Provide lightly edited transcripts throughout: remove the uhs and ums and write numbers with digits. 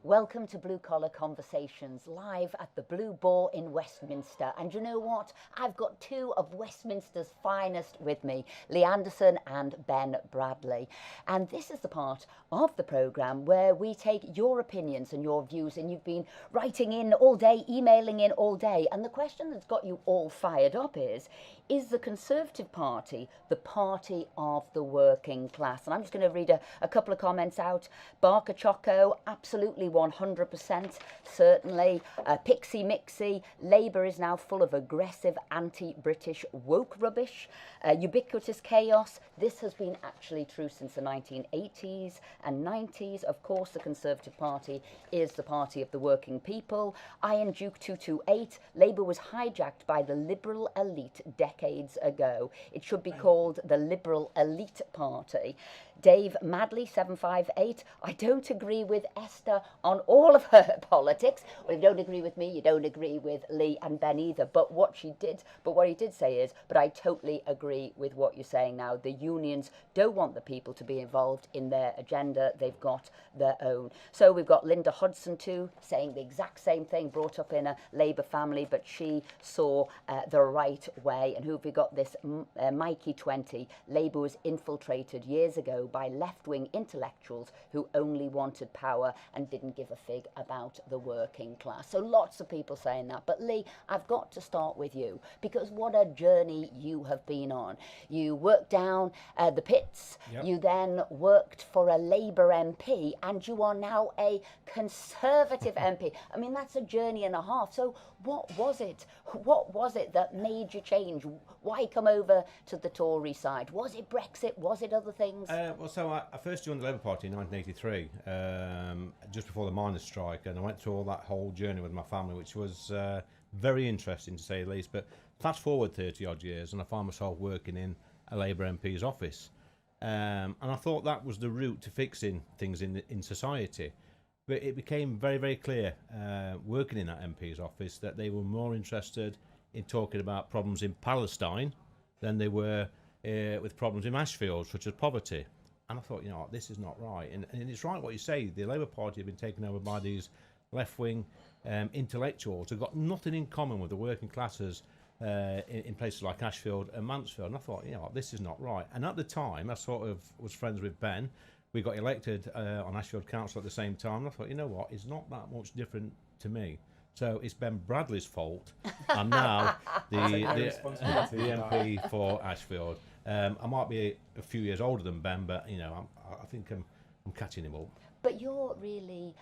Welcome to Blue Collar Conversations, live at the Blue Boar in Westminster. And you know what? I've got two of Westminster's finest with me, Lee Anderson and Ben Bradley. And this is the part of the programme where we take your opinions and your views, and you've been writing in all day, emailing in all day. And the question that's got you all fired up is the Conservative Party the party of the working class? And I'm just going to read a couple of comments out. Barker Choco, absolutely 100%, certainly. Pixie Mixie, Labour is now full of aggressive anti-British woke rubbish. Ubiquitous chaos, this has been actually true since the 1980s and 90s. Of course, the Conservative Party is the party of the working people. Iron Duke 228, Labour was hijacked by the liberal elite decades ago. It should be called the Liberal Elite Party. Dave Madley 758, I don't agree with Esther on all of her politics. Well, if you don't agree with me, you don't agree with Lee and Ben either. But what he did say is, but I totally agree with what you're saying now. The unions don't want the people to be involved in their agenda. They've got their own. So we've got Linda Hodgson too, saying the exact same thing, brought up in a Labour family, but she saw the right way. And who have we got? This Mikey 20. Labour was infiltrated years ago by left-wing intellectuals who only wanted power and didn't give a fig about the working class. So lots of people saying that. But Lee, I've got to start with you, because what a journey you have been on. You worked down the pits, yep. You then worked for a Labour MP, and you are now a Conservative MP. I mean, that's a journey and a half. So what was it? What was it that made you change? Why come over to the Tory side? Was it Brexit? Was it other things? So I first joined the Labour Party in 1983, just before the miners' strike, and I went through all that whole journey with my family, which was very interesting to say the least. But fast forward 30 odd years, and I found myself working in a Labour MP's office, and I thought that was the route to fixing things in society. But it became very, very clear, working in that MP's office, that they were more interested in talking about problems in Palestine than they were with problems in Ashfield, such as poverty. And I thought, you know, this is not right. And it's right what you say. The Labour Party have been taken over by these left-wing intellectuals who've got nothing in common with the working classes in places like Ashfield and Mansfield. And I thought, you know, this is not right. And at the time, I sort of was friends with Ben. We got elected on Ashfield Council at the same time. And I thought, you know what, it's not that much different to me. So it's Ben Bradley's fault. I'm now the MP for Ashfield. I might be a few years older than Ben, but you know, I think I'm catching him up. But you're really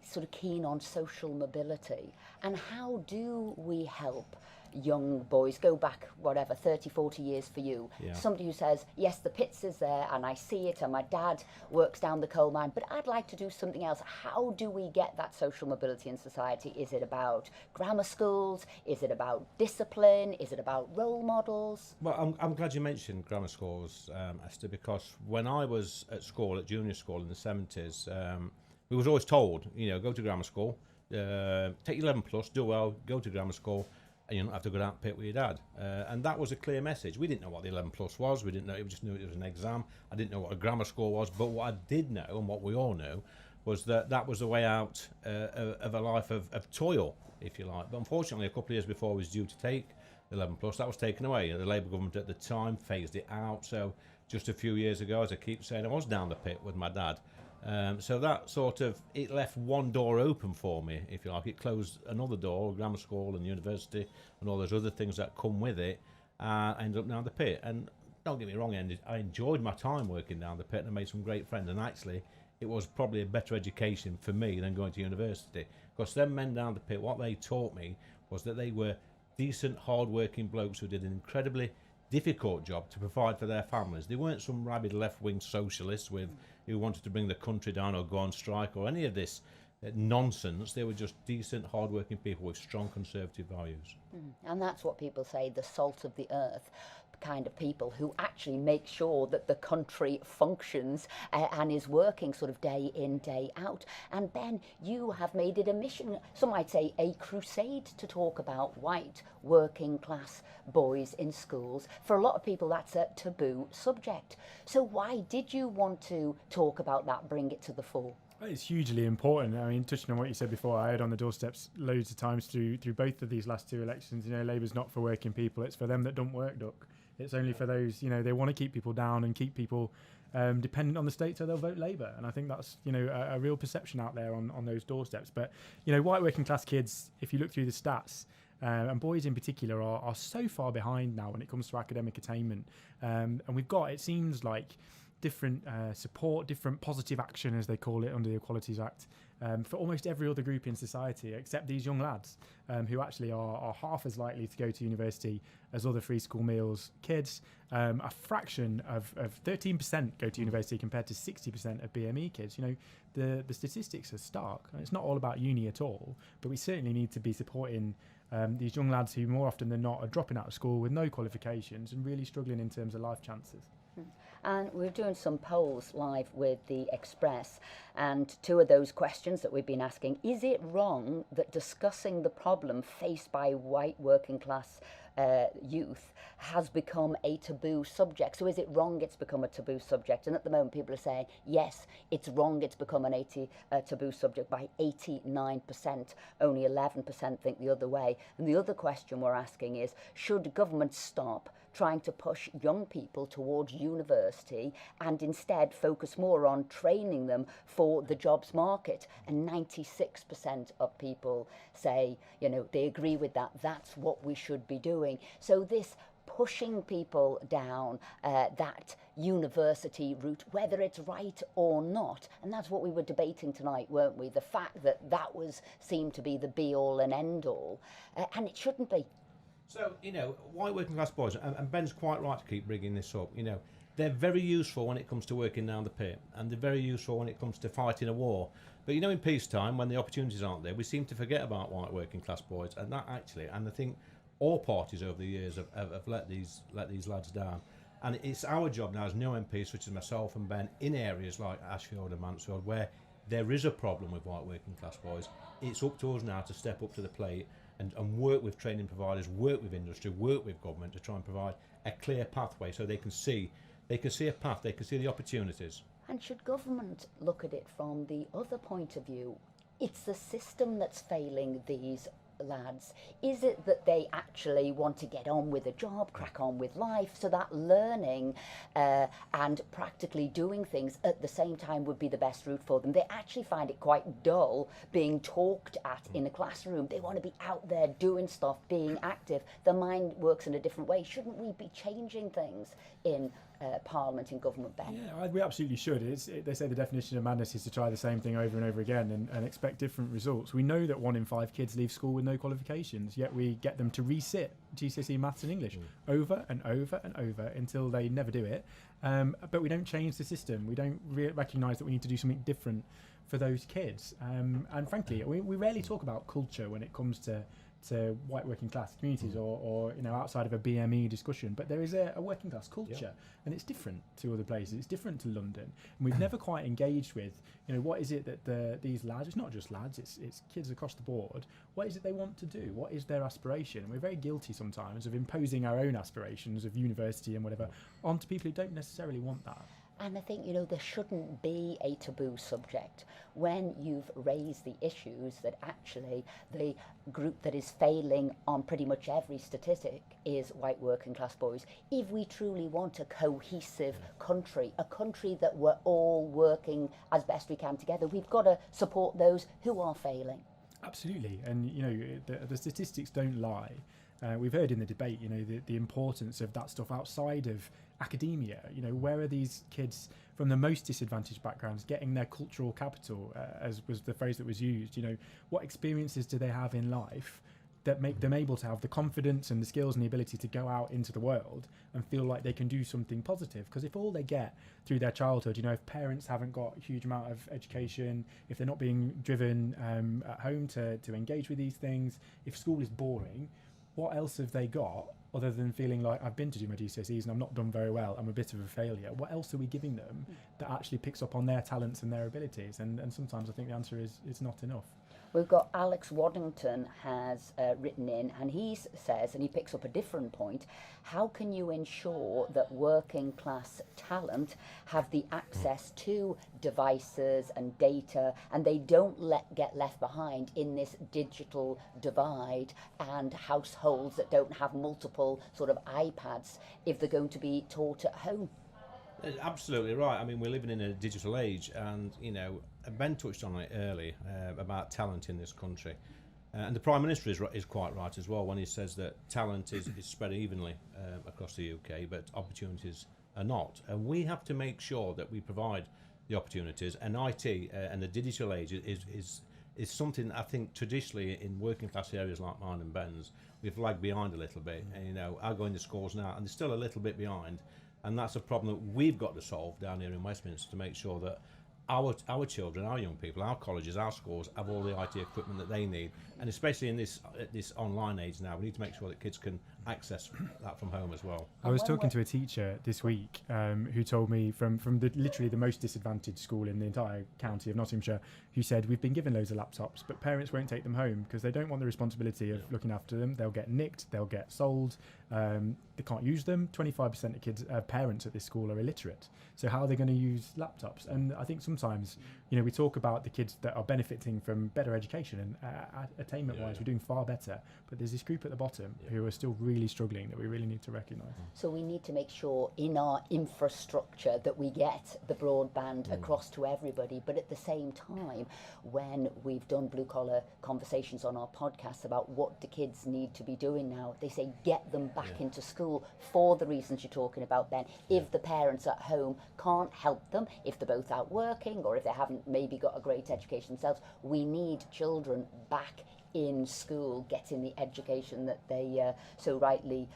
sort of keen on social mobility. And how do we help young boys go back, whatever, 30, 40 years for you? Yeah. Somebody who says, yes, the pits is there and I see it and my dad works down the coal mine, but I'd like to do something else. How do we get that social mobility in society? Is it about grammar schools? Is it about discipline? Is it about role models? Well, I'm glad you mentioned grammar schools, Esther, because when I was at school, at junior school in the 70s, we was always told, you know, go to grammar school, take 11 plus, do well, go to grammar school, and you don't have to go down pit with your dad. And that was a clear message. We didn't know what the 11 plus was. We didn't know. We just knew it was an exam. I didn't know what a grammar school was. But what I did know, and what we all knew, was that that was the way out of a life of toil, if you like. But unfortunately, a couple of years before I was due to take 11 plus, that was taken away. The Labour government at the time phased it out. So just a few years ago, as I keep saying, I was down the pit with my dad. So that sort of, it left one door open for me, if you like. It closed another door, grammar school and university and all those other things that come with it. I ended up down the pit. And don't get me wrong, I enjoyed my time working down the pit and I made some great friends. And actually, it was probably a better education for me than going to university. Because them men down the pit, what they taught me was that they were decent, hard-working blokes who did an incredibly difficult job to provide for their families. They weren't some rabid left-wing socialists who wanted to bring the country down or go on strike or any of this nonsense. They were just decent, hard-working people with strong conservative values. And that's what people say, the salt of the earth kind of people who actually make sure that the country functions and is working sort of day in, day out. And Ben, you have made it a mission, some might say a crusade, to talk about white working class boys in schools. For a lot of people, that's a taboo subject. So why did you want to talk about that, bring it to the fore? It's hugely important. I mean, touching on what you said before, I heard on the doorsteps loads of times through both of these last two elections, Labour's not for working people, it's for them that don't work, Duck. It's only for those, they want to keep people down and keep people dependent on the state, so they'll vote Labour. And I think that's, a real perception out there on those doorsteps. But, white working class kids, if you look through the stats, and boys in particular are so far behind now when it comes to academic attainment. And we've got, it seems like, different support, different positive action, as they call it, under the Equalities Act, for almost every other group in society, except these young lads who actually are half as likely to go to university as other free school meals kids. A fraction of 13% go to university compared to 60% of BME kids. The statistics are stark. It's not all about uni at all, but we certainly need to be supporting these young lads who more often than not are dropping out of school with no qualifications and really struggling in terms of life chances. And we're doing some polls live with the Express, and two of those questions that we've been asking: is it wrong that discussing the problem faced by white working class youth has become a taboo subject? So is it wrong it's become a taboo subject? And at the moment people are saying yes, it's wrong it's become a taboo subject by 89%. Only 11% think the other way. And the other question we're asking is, should government stop trying to push young people towards university and instead focus more on training them for the jobs market? And 96% of people say, they agree with that. That's what we should be doing. So this pushing people down that university route, whether it's right or not, and that's what we were debating tonight, weren't we? The fact that seemed to be the be-all and end-all, and it shouldn't be. So, white working class boys, and Ben's quite right to keep bringing this up, they're very useful when it comes to working down the pit, and they're very useful when it comes to fighting a war. But, in peacetime, when the opportunities aren't there, we seem to forget about white working class boys, and I think all parties over the years have let these lads down. And it's our job now as new MPs, such as myself and Ben, in areas like Ashfield and Mansfield, where there is a problem with white working class boys. It's up to us now to step up to the plate and work with training providers, work with industry, work with government to try and provide a clear pathway so they can see a path, they can see the opportunities. And should government look at it from the other point of view? It's the system that's failing these lads. Is it that they actually want to get on with a job, crack on with life, so that learning and practically doing things at the same time would be the best route for them? They actually find it quite dull being talked at in a classroom. They want to be out there doing stuff, being active. The mind works in a different way. Shouldn't we be changing things in Parliament, in government, Ben? Yeah, we absolutely should. They say the definition of madness is to try the same thing over and over again and expect different results. We know that 1 in 5 kids leave school with no qualifications, yet we get them to resit GCSE maths and English over and over and over until they never do it. But we don't change the system. We don't recognise that we need to do something different for those kids. And frankly, we rarely talk about culture when it comes to white working class communities or outside of a BME discussion, but there is a working class culture, and it's different to other places. It's different to London, and we've never quite engaged with what is it that these lads, it's not just lads, it's kids across the board, what is it they want to do, what is their aspiration? And we're very guilty sometimes of imposing our own aspirations of university and whatever onto people who don't necessarily want that. And I think, there shouldn't be a taboo subject when you've raised the issues that actually the group that is failing on pretty much every statistic is white working class boys. If we truly want a cohesive country, a country that we're all working as best we can together, we've got to support those who are failing. Absolutely. And, the statistics don't lie. We've heard in the debate, the importance of that stuff outside of academia. Where are these kids from the most disadvantaged backgrounds getting their cultural capital, as was the phrase that was used? What experiences do they have in life that make them able to have the confidence and the skills and the ability to go out into the world and feel like they can do something positive? Because if all they get through their childhood, if parents haven't got a huge amount of education, if they're not being driven at home to engage with these things, if school is boring, what else have they got other than feeling like, I've been to do my GCSEs and I've not done very well, I'm a bit of a failure? What else are we giving them that actually picks up on their talents and their abilities? And sometimes I think the answer is it's not enough. We've got Alex Waddington has written in, and he says, and he picks up a different point, how can you ensure that working class talent have the access to devices and data, and they don't get left behind in this digital divide, and households that don't have multiple sort of iPads if they're going to be taught at home? Absolutely right. I mean, we're living in a digital age, and Ben touched on it early about talent in this country, and the Prime Minister is quite right as well when he says that talent is spread evenly across the UK, but opportunities are not. And we have to make sure that we provide the opportunities. And IT and the digital age is something I think traditionally in working class areas like mine and Ben's, we've lagged behind a little bit. And, I go into schools now, and they're still a little bit behind. And that's a problem that we've got to solve down here in Westminster, to make sure that our children, our young people, our colleges, our schools have all the IT equipment that they need. And especially in this online age now, we need to make sure that kids can access that from home as well. I was talking to a teacher this week who told me from literally the most disadvantaged school in the entire county of Nottinghamshire, who said, we've been given loads of laptops, but parents won't take them home because they don't want the responsibility of looking after them. They'll get nicked, they'll get sold, they can't use them. 25% of parents at this school are illiterate. So how are they going to use laptops? And I think sometimes, we talk about the kids that are benefiting from better education and attainment-wise, we're doing far better. But there's this group at the bottom who are still really struggling that we really need to recognise. So we need to make sure in our infrastructure that we get the broadband across to everybody. But at the same time, when we've done blue collar conversations on our podcast about what the kids need to be doing now, they say get them back into school for the reasons you're talking about, Ben. If the parents at home can't help them, if they're both out working or if they haven't maybe got a great education themselves, we need children back in school getting the education that they so rightly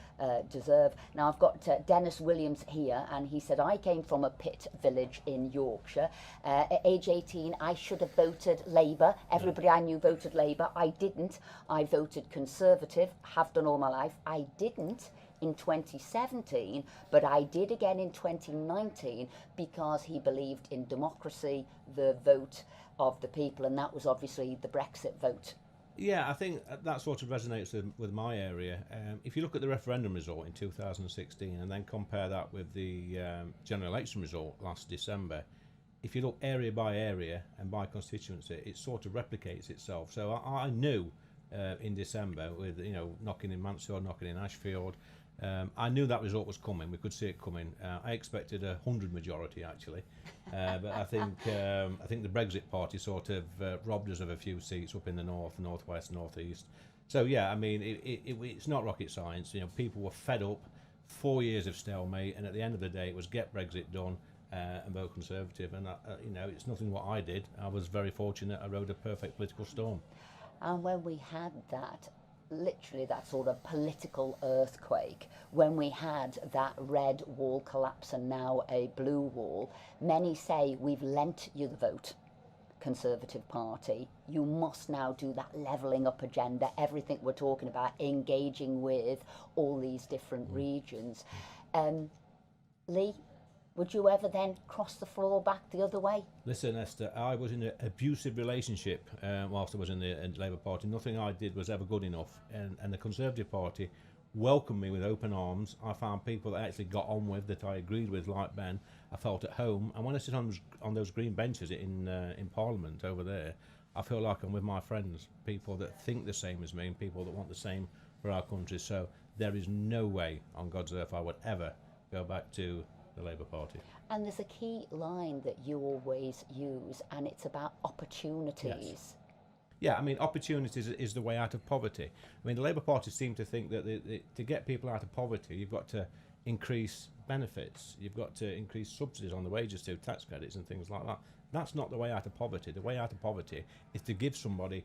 deserve. Now I've got Dennis Williams here, and he said, I came from a pit village in Yorkshire. At age 18 I should have voted Labour. Everybody I knew voted Labour. I didn't. I voted Conservative, have done all my life. I didn't in 2017, but I did again in 2019 because he believed in democracy, the vote of the people, and that was obviously the Brexit vote. Yeah, I think that sort of resonates with my area. If you look at the referendum result in 2016 and then compare that with the general election result last December, if you look area by area and by constituency, it sort of replicates itself. So I knew in December, with knocking in Mansfield, knocking in Ashfield, I knew that result was coming. We could see it coming. I expected 100 majority actually, but I think the Brexit party sort of robbed us of a few seats up in the north, northwest, northeast. So yeah, I mean it's not rocket science. People were fed up. 4 years of stalemate, and at the end of the day, it was get Brexit done and vote Conservative. And it's nothing what I did. I was very fortunate. I rode a perfect political storm. And when we had that, literally that sort of political earthquake, when we had that red wall collapse and now a blue wall, many say we've lent you the vote, Conservative Party. You must now do that levelling up agenda, everything we're talking about, engaging with all these different regions. Lee, would you ever then cross the floor back the other way? Listen, Esther, I was in an abusive relationship whilst I was in the Labour Party. Nothing I did was ever good enough. And the Conservative Party welcomed me with open arms. I found people that I actually got on with, that I agreed with, like Ben. I felt at home. And when I sit on those green benches in Parliament over there, I feel like I'm with my friends, people that think the same as me and people that want the same for our country. So there is no way on God's earth I would ever go back to the Labour Party. And there's a key line that you always use, and it's about opportunities. Yes. Yeah, I mean, opportunities is the way out of poverty. I mean, the Labour Party seem to think that to get people out of poverty, you've got to increase benefits, you've got to increase subsidies on the wages too, tax credits and things like that. That's not the way out of poverty. The way out of poverty is to give somebody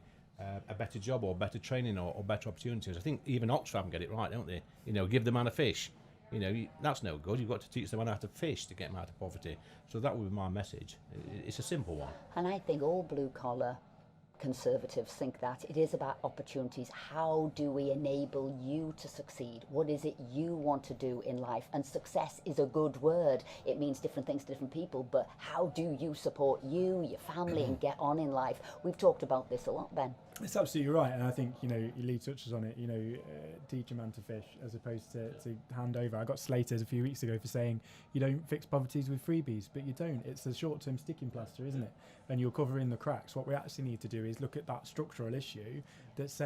a better job or better training or better opportunities. I think even Oxfam get it right, don't they? Give the man a fish. That's no good. You've got to teach the man how to fish to get him out of poverty. So that would be my message. It's a simple one. And I think all blue collar Conservatives think that. It is about opportunities. How do we enable you to succeed? What is it you want to do in life? And success is a good word. It means different things to different people, but how do you support you, your family, and get on in life? We've talked about this a lot, Ben. It's absolutely right, and I think Lee touches on it. Teach a man to fish as opposed to hand over. I got slated a few weeks ago for saying you don't fix poverties with freebies, but you don't. It's a short-term sticking plaster, isn't it? And you're covering the cracks. What we actually need to do is look at that structural issue that's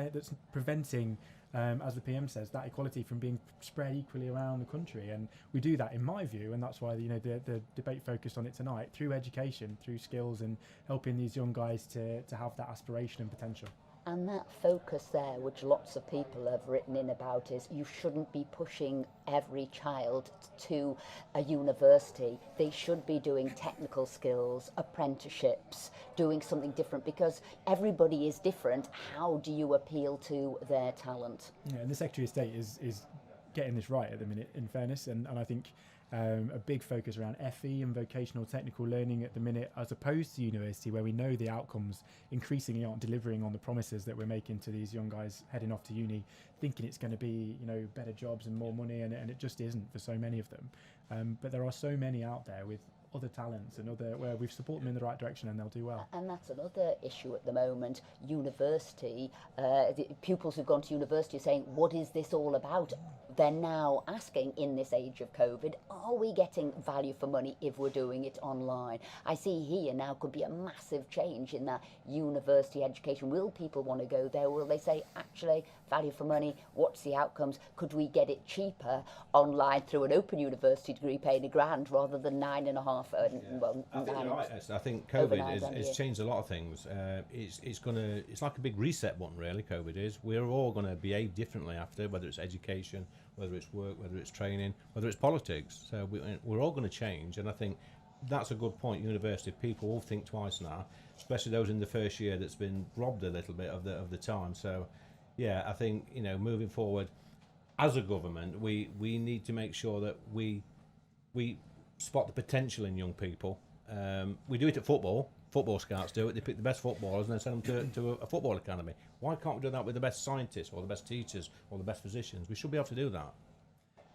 preventing, as the PM says, that equality from being spread equally around the country. And we do that, in my view, and that's why the debate focused on it tonight, through education, through skills, and helping these young guys to have that aspiration and potential. And that focus there, which lots of people have written in about, is you shouldn't be pushing every child to a university. They should be doing technical skills, apprenticeships, doing something different, because everybody is different. How do you appeal to their talent? Yeah, and the Secretary of State is getting this right at the minute, in fairness, and I think a big focus around FE and vocational technical learning at the minute, as opposed to university, where we know the outcomes increasingly aren't delivering on the promises that we're making to these young guys heading off to uni, thinking it's going to be better jobs and more money, and it just isn't for so many of them. But there are so many out there with other talents and where we've supported them in the right direction, and they'll do well. And that's another issue at the moment. University, the pupils who've gone to university are saying, what is this all about? They're now asking, in this age of COVID, are we getting value for money if we're doing it online? I see here now could be a massive change in that university education. Will people want to go there? Will they say, actually, value for money, what's the outcomes? Could we get it cheaper online through an open university degree, paying £1,000 rather than £9,500? I think you're right, Esther. I think COVID has changed a lot of things. It's like a big reset button, really. COVID is. We're all going to behave differently after, whether it's education, whether it's work, whether it's training, whether it's politics. So we're all going to change, and I think that's a good point. University people all think twice now, especially those in the first year that's been robbed a little bit of the time. So, yeah, I think moving forward, as a government, we need to make sure that we spot the potential in young people. We do it at football. Football scouts do it. They pick the best footballers and then send them to a football academy. Why can't we do that with the best scientists or the best teachers or the best physicians? We should be able to do that.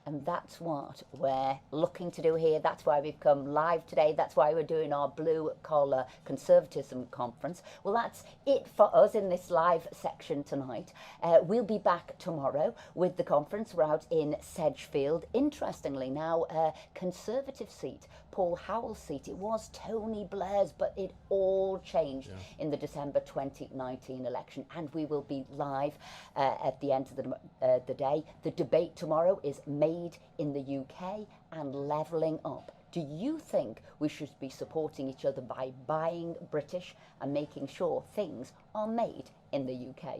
And that's what we're looking to do here. That's why we've come live today. That's why we're doing our Blue Collar Conservatism Conference. Well, that's it for us in this live section tonight. We'll be back tomorrow with the conference. We're out in Sedgefield. Interestingly now, a Conservative seat, Paul Howell's seat. It was Tony Blair's, but it all changed in the December 2019 election. And we will be live at the end of the day. The debate tomorrow is made in the UK and levelling up. Do you think we should be supporting each other by buying British and making sure things are made in the UK?